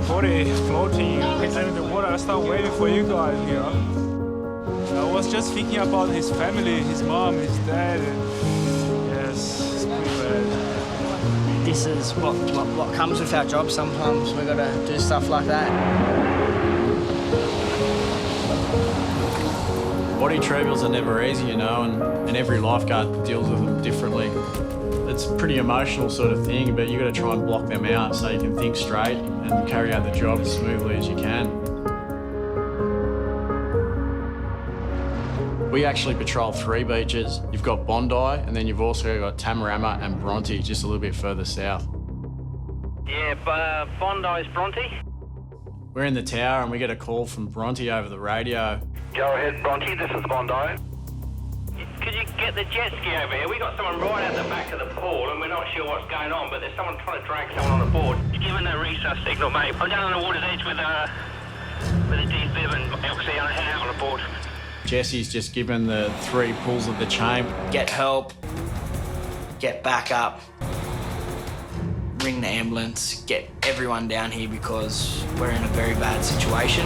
body floating in the water. I started waiting for you guys, you know. I was just thinking about his family, his mom, his dad, and yes, it's pretty bad. This is what comes with our job. Sometimes we got to do stuff like that. Body trivials are never easy, you know, and every lifeguard deals with them differently. It's a pretty emotional sort of thing, but you've got to try and block them out so you can think straight and carry out the job as smoothly as you can. We actually patrol 3 beaches. You've got Bondi, and then you've also got Tamarama and Bronte, just a little bit further south. Yeah, but Bondi's Bronte. We're in the tower and we get a call from Bronte over the radio. Go ahead, Bronte, this is Bondi. Could you get the jet ski over here? We got someone right at the back of the pool and we're not sure what's going on, but there's someone trying to drag someone on the board. You're giving a resus signal, mate. I'm down on the water's edge with a D-bib and LC on the board. Jesse's just given the 3 pulls of the chain. Get help, get back up, ring the ambulance, get everyone down here because we're in a very bad situation.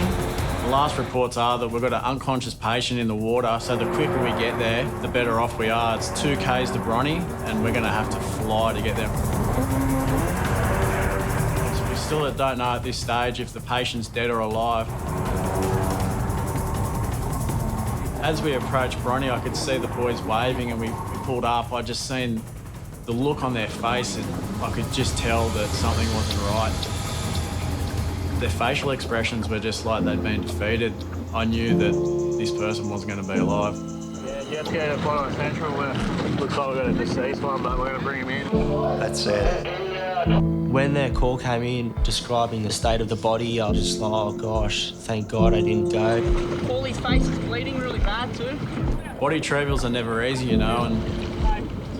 The last reports are that we've got an unconscious patient in the water, so the quicker we get there, the better off we are. It's 2 Ks to Bronte, and we're going to have to fly to get there. So we still don't know at this stage if the patient's dead or alive. As we approached Bronte, I could see the boys waving, and we pulled up. I just seen the look on their face, and I could just tell that something wasn't right. Their facial expressions were just like they'd been defeated. I knew that this person wasn't going to be alive. Yeah, you have to go to Bondi Central where it looks like we've got a deceased one, but we're going to bring him in. That's it. When their call came in describing the state of the body, I was just like, oh gosh, thank God I didn't go. All his face is bleeding really bad too. Body trivials are never easy, you know, and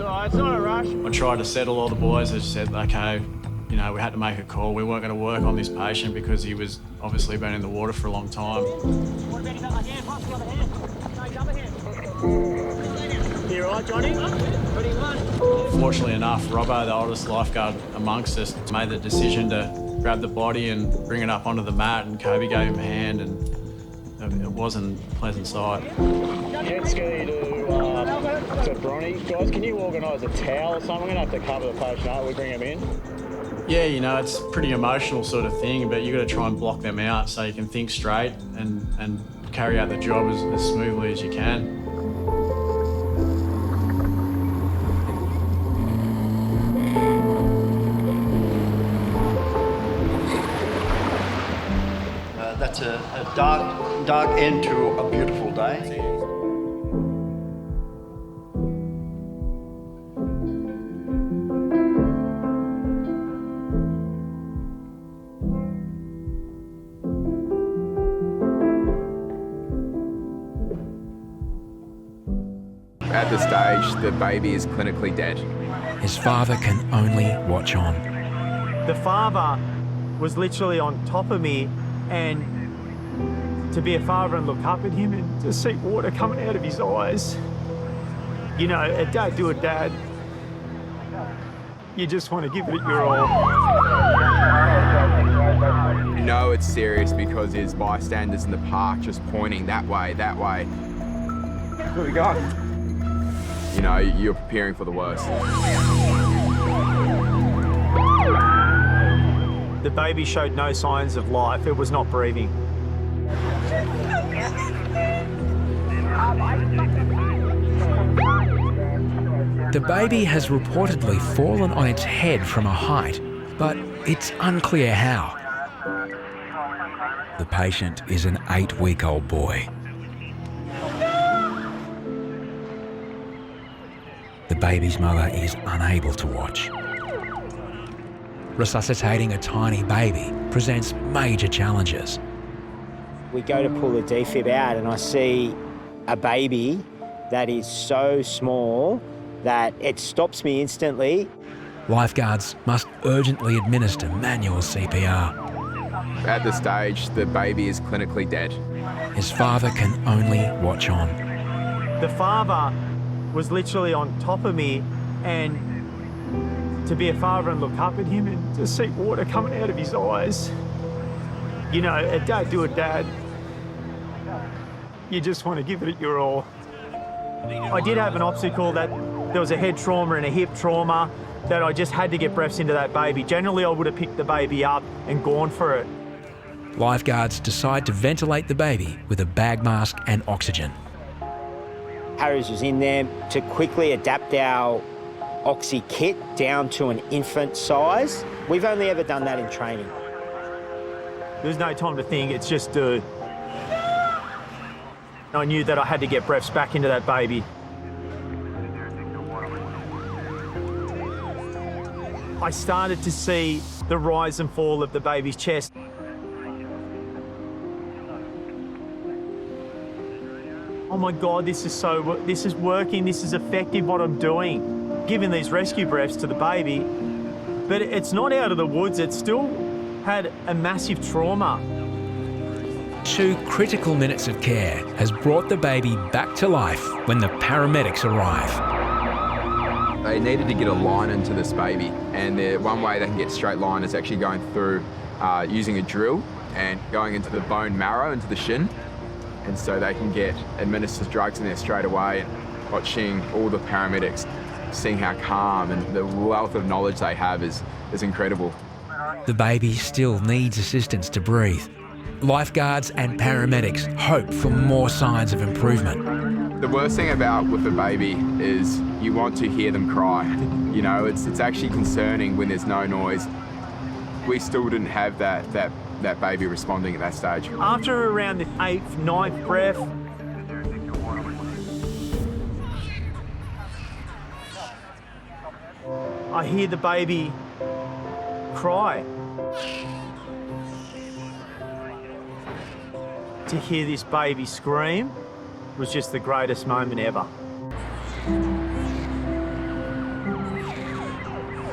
It's all right, it's not a rush. I tried to settle all the boys. I just said, okay, you know, we had to make a call. We weren't going to work on this patient because he was obviously been in the water for a long time. What about his other hand? Pass the other hand. No, his other hand. You all right, Johnny? 31. Fortunately enough, Robbo, the oldest lifeguard amongst us, made the decision to grab the body and bring it up onto the mat, and Kobe gave him a hand, and it wasn't a pleasant sight. Jet ski to Bronte. Guys, can you organise a towel or something? We're going to have to cover the patient up. We bring him in. Yeah, you know, it's a pretty emotional sort of thing, but you've got to try and block them out so you can think straight and carry out the job as smoothly as you can. That's a dark end to a beautiful day. At this stage, the baby is clinically dead. His father can only watch on. The father was literally on top of me, and to be a father and look up at him and to see water coming out of his eyes. You know, a dad to a dad, you just want to give it your all. You know it's serious because there's bystanders in the park just pointing that way, that way. Where we going? You know, you're preparing for the worst. The baby showed no signs of life. It was not breathing. The baby has reportedly fallen on its head from a height, but it's unclear how. The patient is an 8-week-old boy. The baby's mother is unable to watch. Resuscitating a tiny baby presents major challenges. We go to pull the defib out and I see a baby that is so small that it stops me instantly. Lifeguards must urgently administer manual CPR. At this stage, the baby is clinically dead. His father can only watch on. The father was literally on top of me, and to be a father and look up at him and to see water coming out of his eyes, You know, a dad to a dad, you just want to give it your all. I did have an obstacle that there was a head trauma and a hip trauma that I just had to get breaths into that baby. Generally, I would have picked the baby up and gone for it. Lifeguards decide to ventilate the baby with a bag mask and oxygen. Harris was in there to quickly adapt our oxy kit down to an infant size. We've only ever done that in training. There's no time to think, it's just I knew that I had to get breaths back into that baby. I started to see the rise and fall of the baby's chest. Oh my God, this is working, this is effective what I'm doing. Giving these rescue breaths to the baby, but it's not out of the woods, it still had a massive trauma. 2 critical minutes of care has brought the baby back to life when the paramedics arrive. They needed to get a line into this baby, and one way they can get straight line is actually going through using a drill and going into the bone marrow, into the shin, and so they can get administered drugs in there straight away. And watching all the paramedics, seeing how calm and the wealth of knowledge they have is incredible. The baby still needs assistance to breathe. Lifeguards and paramedics hope for more signs of improvement. The worst thing with a baby is you want to hear them cry. You know, it's actually concerning when there's no noise. We still didn't have that baby responding at that stage. After around the 8th, 9th breath, I hear the baby cry. To hear this baby scream was just the greatest moment ever.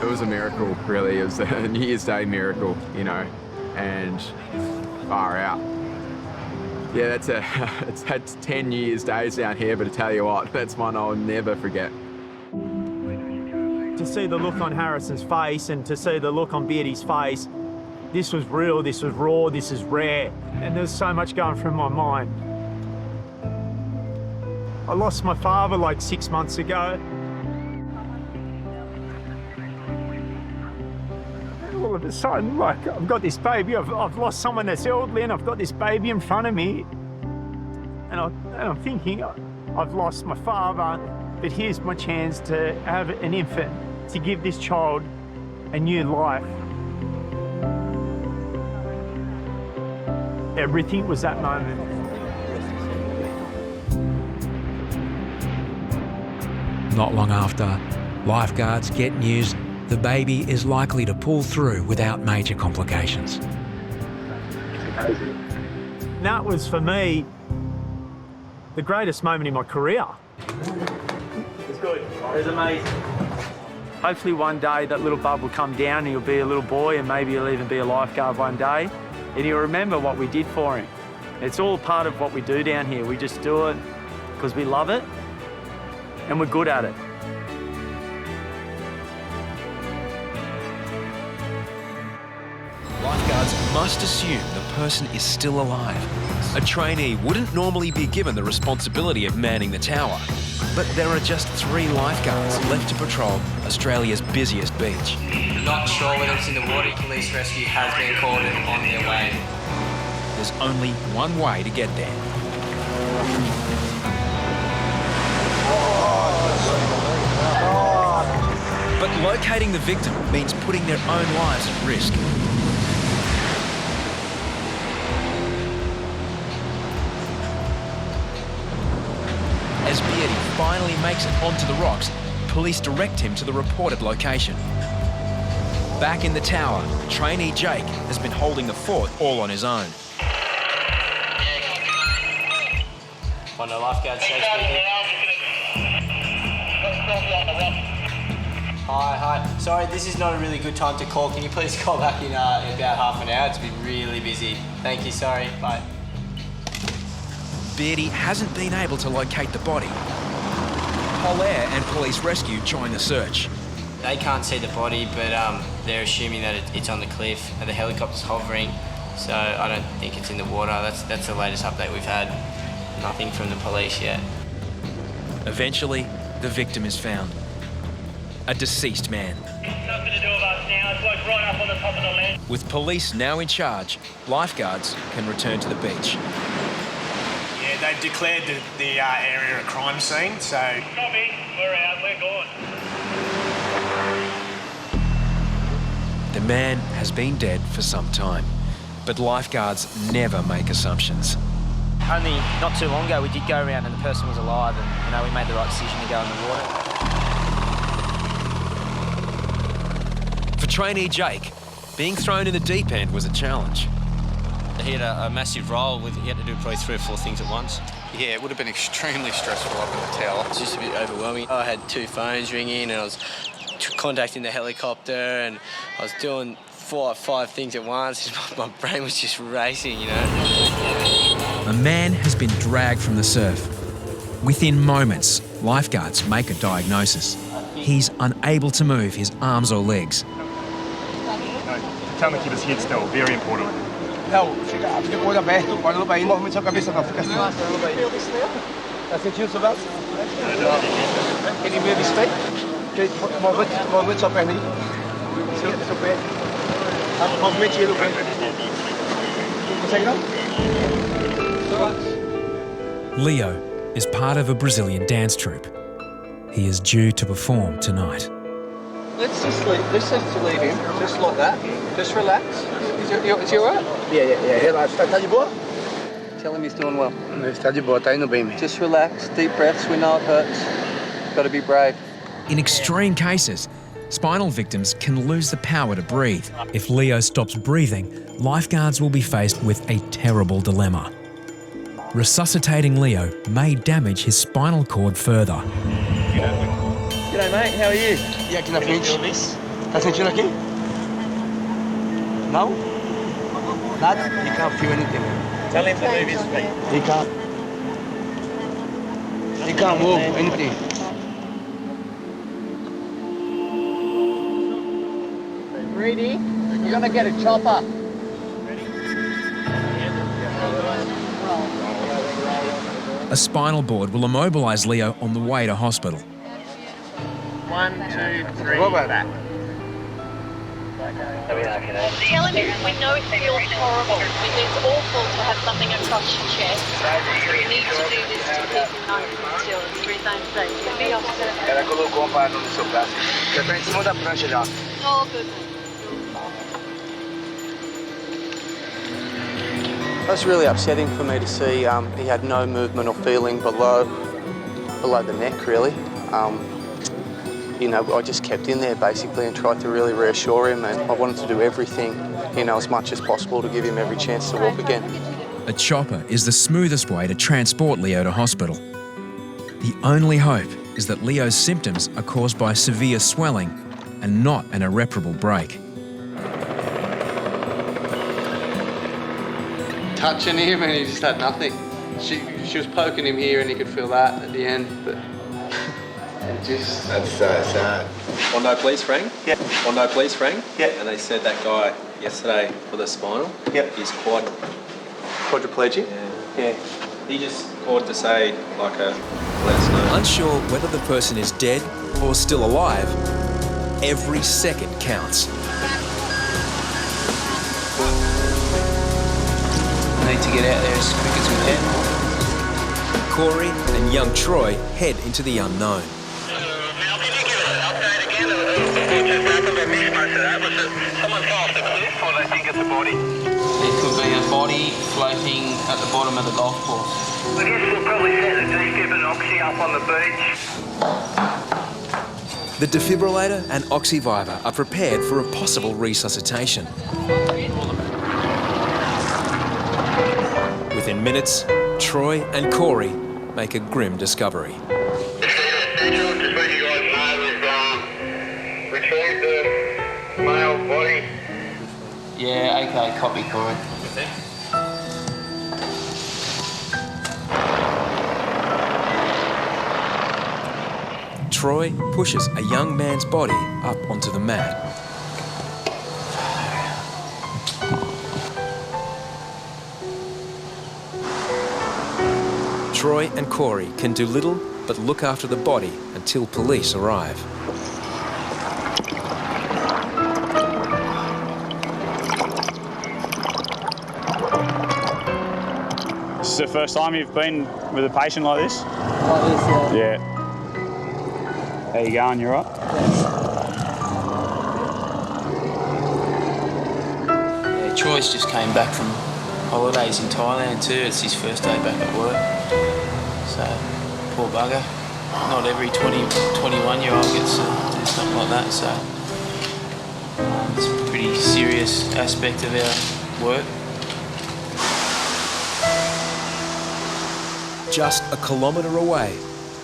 It was a miracle, really. It was a New Year's Day miracle, you know, and far out. Yeah, it's had 10 New Year's Days down here, but I tell you what, that's one I'll never forget. To see the look on Harrison's face and to see the look on Beardy's face, this was real, this was raw, this is rare, and there's so much going through my mind. I lost my father like 6 months ago. And all of a sudden, like, I've got this baby, I've lost someone that's elderly, and I've got this baby in front of me. And I'm thinking, I've lost my father, but here's my chance to have an infant, to give this child a new life. Everything was that moment. Not long after, lifeguards get news the baby is likely to pull through without major complications. That was, for me, the greatest moment in my career. It's good. It was amazing. Hopefully one day that little bub will come down and he'll be a little boy, and maybe he'll even be a lifeguard one day. And he'll remember what we did for him. It's all part of what we do down here. We just do it because we love it and we're good at it. Lifeguards must assume the person is still alive. A trainee wouldn't normally be given the responsibility of manning the tower. But there are just 3 lifeguards left to patrol Australia's busiest beach. Not sure whether it's in the water. Police rescue has been called and on their way. There's only one way to get there. But locating the victim means putting their own lives at risk. As Beardy finally makes it onto the rocks, police direct him to the reported location. Back in the tower, trainee Jake has been holding the fort all on his own. Bondi lifeguard Jake speaking. Hi. Sorry, this is not a really good time to call. Can you please call back in about half an hour? It's been really busy. Thank you, sorry. Bye. Beardy hasn't been able to locate the body. Polair and police rescue join the search. They can't see the body, but they're assuming that it's on the cliff and the helicopter's hovering. so I don't think it's in the water. That's the latest update we've had. Nothing from the police yet. Eventually, the victim is found. A deceased man. Nothing to do with us now. It's like right up on the top of the land. With police now in charge, lifeguards can return to the beach. Yeah, they've declared the area a crime scene, so... Copy. We're out. We're gone. The man has been dead for some time, but lifeguards never make assumptions. Only not too long ago, we did go around and the person was alive, and we made the right decision to go in the water. For trainee Jake, being thrown in the deep end was a challenge. He had a massive role. He had to do probably 3 or 4 things at once. Yeah, it would have been extremely stressful up in the tower. It's just a bit overwhelming. I had 2 phones ringing and I was contacting the helicopter and I was doing 4 or 5 things at once. My brain was just racing, you know. A man has been dragged from the surf. Within moments, lifeguards make a diagnosis. He's unable to move his arms or legs. Tell him to keep his head still, very important. Não, fica o olho aberto, olha para aí, não movimenta a cabeça não, fica assim. Tá sentindo o braço? Ele meio straight, movimenta sua perna aí. Seu pé. Movimente ele o pé. Consegue não? Leo is part of a Brazilian dance troupe. He is due to perform tonight. Let's just leave him, just like that. Just relax. Is he alright? Yeah, relax. Tá de boa? Tell him he's doing well. Está de boa, tá indo bem. Just relax, deep breaths, we know it hurts. Got to be brave. In extreme cases, spinal victims can lose the power to breathe. If Leo stops breathing, lifeguards will be faced with a terrible dilemma. Resuscitating Leo may damage his spinal cord further. G'day mate, how are you? E aqui na frente. Tá sentindo aqui? Não? Nada? He can't feel anything. Tell him to move his feet. He can't move anything. Ready? You're gonna get a chopper. A spinal board will immobilise Leo on the way to hospital. 1, 2, 3, back. Tell him we know it feels horrible. It's awful to have something across your chest. We need to do this to keep him nice and still and for his own sake. Ela colocou um aparelho no seu braço. Já tá em cima da prancha já. Oh, good. It was really upsetting for me to see he had no movement or feeling below the neck, really. I just kept in there basically and tried to really reassure him, and I wanted to do everything, as much as possible to give him every chance to walk again. A chopper is the smoothest way to transport Leo to hospital. The only hope is that Leo's symptoms are caused by severe swelling and not an irreparable break. Touching him and he just had nothing. She was poking him here and he could feel that at the end, but That's so sad. Bondi police rang? Yeah. Bondi police rang? Yeah. And they said that guy yesterday with a spinal, he's quadriplegic? Yeah. He just called to say, let us know. Unsure whether the person is dead or still alive, every second counts. We need to get out there as quick as we can. Corey and young Troy head into the unknown. It could be a body floating at the bottom of the golf course. I guess we'll probably set the defib and oxy up on the beach. The defibrillator and oxyviver are prepared for a possible resuscitation. Within minutes, Troy and Corey make a grim discovery. Retrieve the male body. Yeah, okay, copy, Corey. Troy pushes a young man's body up onto the mat. Troy and Corey can do little but look after the body until police arrive. This is the first time you've been with a patient like this? Like this, Yeah. How you going? You right? Yeah, Troy's just came back from holidays in Thailand too. It's his first day back at work. So, poor bugger. Not every 21-year-old gets to do something like that, so it's a pretty serious aspect of our work. Just a kilometre away,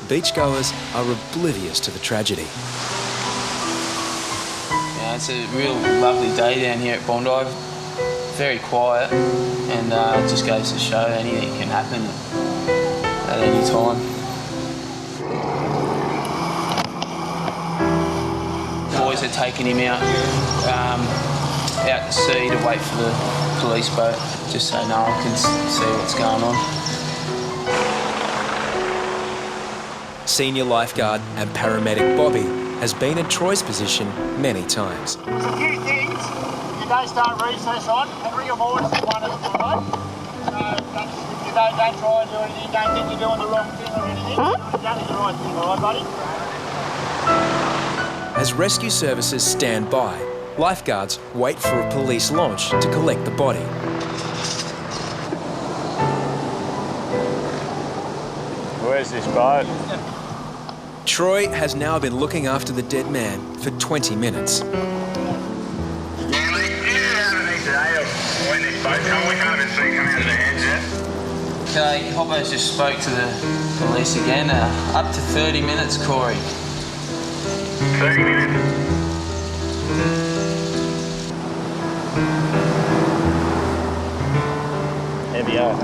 beachgoers are oblivious to the tragedy. Yeah, it's a real lovely day down here at Bondi. Very quiet, and it just goes to show anything can happen at any time. Boys are taking him out to sea to wait for the police boat, just so no one can see what's going on. Senior lifeguard and paramedic Bobby has been in Troy's position many times. There's a few things you don't start recess on, and rigor mortis is one of them, right? So you don't try and do anything, don't think you're doing the wrong thing or anything. You're doing exactly the right thing, all right, buddy? As rescue services stand by, lifeguards wait for a police launch to collect the body. Where's this boat? Troy has now been looking after the dead man for 20 minutes. When this boat comes, we can't even see it coming out of the hands yet. Okay, Hobbo's just spoke to the police again. Up to 30 minutes, Corey. 30 minutes. Heavy up.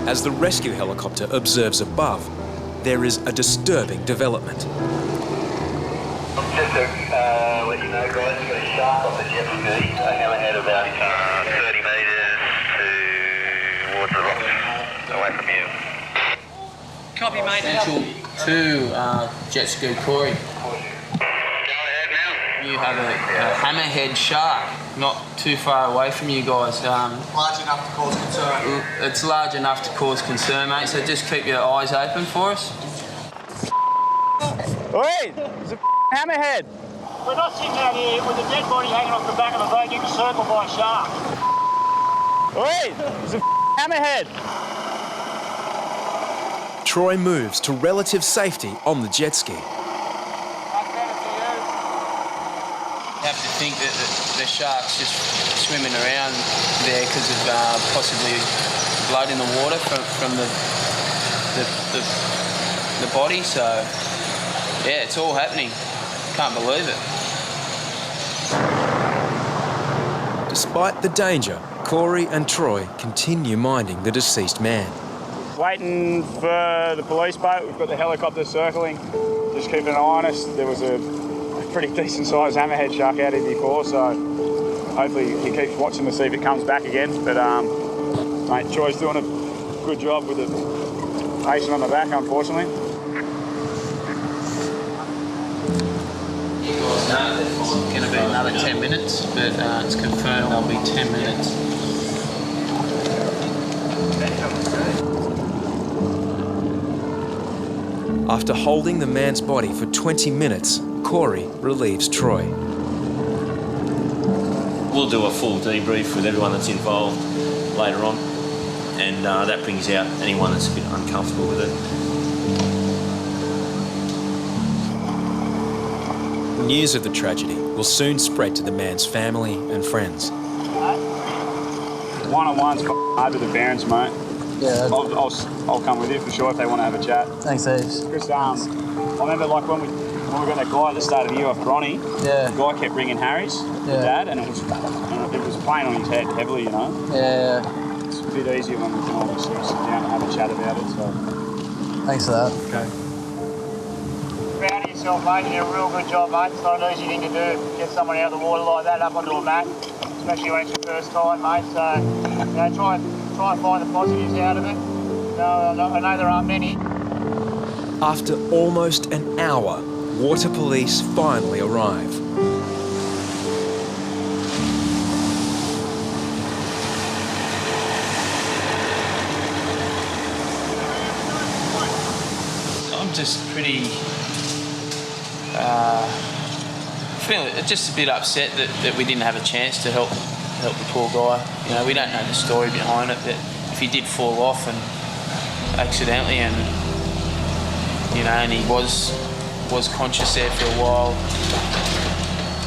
As the rescue helicopter observes above, there is a disturbing development. Just to let you know, guys, we've got a shark off the jet ski, hammerhead about 30 metres towards the rocks, away from you. Copy, mate. Central 2, jet ski, Corey. You have a hammerhead shark not too far away from you guys. Large enough to cause concern. It's large enough to cause concern, mate, so just keep your eyes open for us. Wait, it's a hammerhead. We're not sitting out here with a dead body hanging off the back of the boat getting circled by a shark. Wait, it's a hammerhead. Troy moves to relative safety on the jet ski. You have to think that the shark's just swimming around there because of possibly blood in the water from the body. So yeah, it's all happening. Can't believe it. Despite the danger, Corey and Troy continue minding the deceased man. Waiting for the police boat. We've got the helicopter circling. Just keeping an eye on us. There was a pretty decent sized hammerhead shark out here before, so hopefully he keeps watching to see if it comes back again. But mate, Troy's doing a good job with the patient on the back, unfortunately. It's going to be another 10 minutes, but it's confirmed there'll be 10 minutes. After holding the man's body for 20 minutes, Corey relieves Troy. We'll do a full debrief with everyone that's involved later on, and that brings out anyone that's a bit uncomfortable with it. News of the tragedy will soon spread to the man's family and friends. One-on-one's hard with the parents, mate. Yeah. I'll come with you for sure if they want to have a chat. Thanks, Eves. Chris, I remember like when we got that guy at the start of the year off Bronny, yeah. The guy kept ringing Harry's dad, and it was playing on his head heavily, you know. Yeah. It's a bit easier when we can all just sort of sit down and have a chat about it. So. Thanks for that. Okay. Proud of yourself, mate. You did a real good job, mate. It's not an easy thing to do. Get someone out of the water like that up onto a mat. especially when it's your first time, mate. So, you know, try and find the positives out of it. I know there aren't many. After almost an hour, water police finally arrive. I'm just pretty feeling just a bit upset that we didn't have a chance to help the poor guy. You know, we don't know the story behind it, but if he did fall off and accidentally, and you know, and he was conscious there for a while,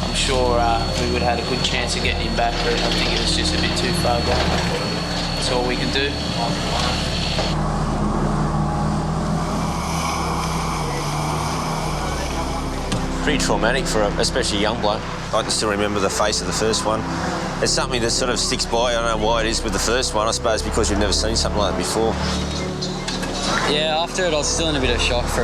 I'm sure we would have had a good chance of getting him back, but I think it was just a bit too far gone. That's all we can do. Pretty traumatic for especially a young bloke. I can still remember the face of the first one. It's something that sort of sticks by. I don't know why it is with the first one. I suppose because you've never seen something like that before. Yeah, after it I was still in a bit of shock for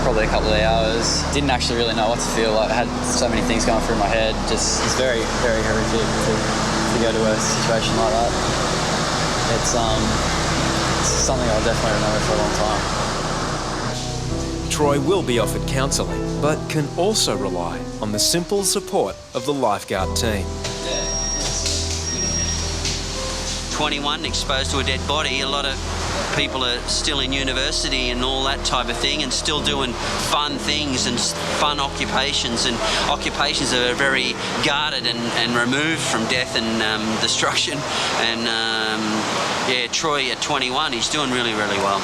probably a couple of hours. Didn't actually really know what to feel. I had so many things going through my head. Just it's very, very horrific to go to a situation like that. It's something I'll definitely remember for a long time. Troy will be offered counselling, but can also rely on the simple support of the lifeguard team. 21, exposed to a dead body. A lot of people are still in university and all that type of thing, and still doing fun things and fun occupations, and occupations that are very guarded and removed from death and destruction. And yeah, Troy at 21, he's doing really, really well.